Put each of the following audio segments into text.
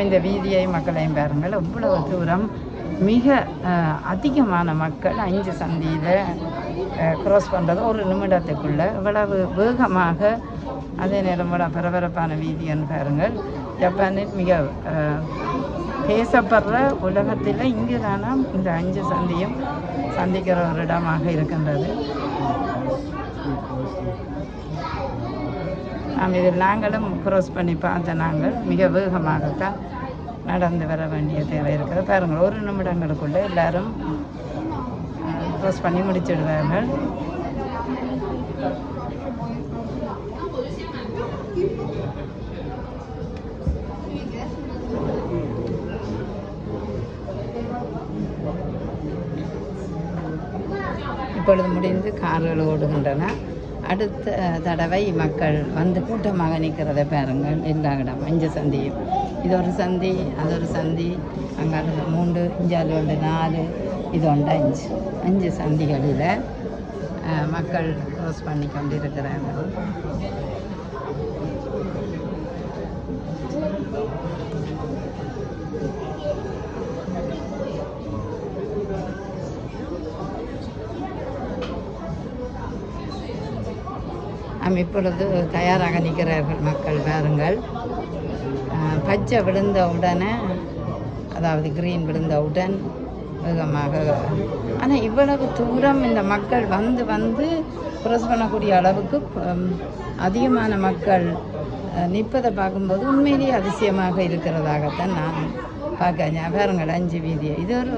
இந்த வீதியை மக்களையும் பாருங்கள் எவ்வளவு தூரம் மிக அதிகமான மக்கள் 5 சந்தியில் க்ராஸ் பண்ணுறது ஒரு நிமிடத்துக்குள்ளே இவ்வளவு வேகமாக அதே நேரம் விட பரபரப்பான வீதின்னு பாருங்கள். ஜப்பானில் மிக பேசப்படுற உலகத்தில் இங்கு தானே இந்த 5 சந்தியும் சந்திக்கிற ஒரு இடமாக இருக்கின்றது. இதில் நாங்களும் க்ராஸ் பண்ணி பார்த்த நாங்கள் மிக வேகமாகத்தான் நடந்து வர வேண்டிய தேவை இருக்கிறது. பாருங்கள், ஒரு நிமிடங்களுக்குள்ளே எல்லாரும் க்ராஸ் பண்ணி முடிச்சிடுவார்கள். இப்பொழுது முடிந்து கார்கள் ஓடுகின்றன. அடுத்த தடவை மக்கள் வந்து கூட்டமாக நிற்கிறத பாருங்கள். எல்லா இடம் 5 சந்தியும், இது ஒரு சந்தி, அது ஒரு சந்தி, அங்கே 3, இஞ்சாலு 4, இது 5 சந்திகளில் மக்கள் க்ராஸ் பண்ணி கொண்டிருக்கிறார்கள். இப்பொழுது தயாராக நிற்கிறார்கள் மக்கள் பாருங்கள். பச்சை விழுந்த உடனே, அதாவது கிரீன் விழுந்தவுடன் வேகமாக, ஆனால் இவ்வளவு தூரம் இந்த மக்கள் வந்து க்ராஸ் பண்ணக்கூடிய அளவுக்கு அதிகமான மக்கள் நிற்பதை பார்க்கும்போது உண்மையிலேயே அதிசயமாக இருக்கிறதாகத்தான் நான் பார்க்க. பாருங்கள், 5 வீதி, இது ஒரு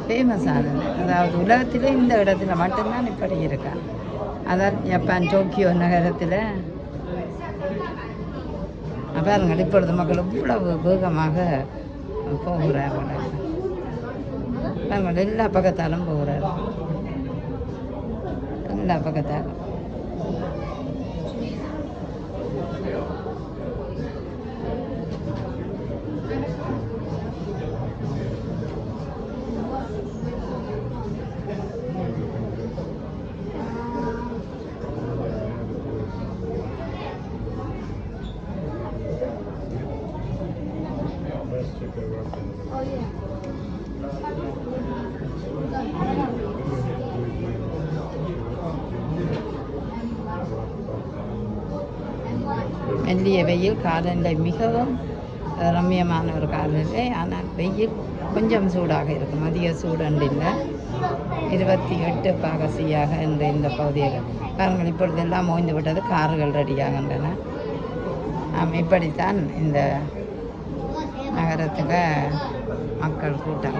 ஃபேமஸானது. அதாவது உலகத்தில் இந்த இடத்துல மட்டும்தான் இப்படி இருக்காங்க. அதான் ஜப்பான் டோக்கியோ நகரத்தில் பாருங்கள். இப்பொழுது மக்கள் இவ்வளவு வேகமாக போகிறார்கள். பாருங்கள், எல்லா பக்கத்தாலும் போகிறார்கள், எல்லா பக்கத்தாலும். மெல்லிய வெயில், காலநிலை மிகவும் ரம்மியமான ஒரு காலநிலை. ஆனால் வெயில் கொஞ்சம் சூடாக இருக்கும், அதிக சூடண்டு இல்லை. 28 பாகசியாக என்ற இந்த பகுதியில் பாருங்கள். இப்பொழுது எல்லாம் ஓய்ந்து விட்டது, கார்கள் ரெடியாகின்றன. இப்படித்தான் இந்த நகரத்தில் மக்கள் கூட்டம்.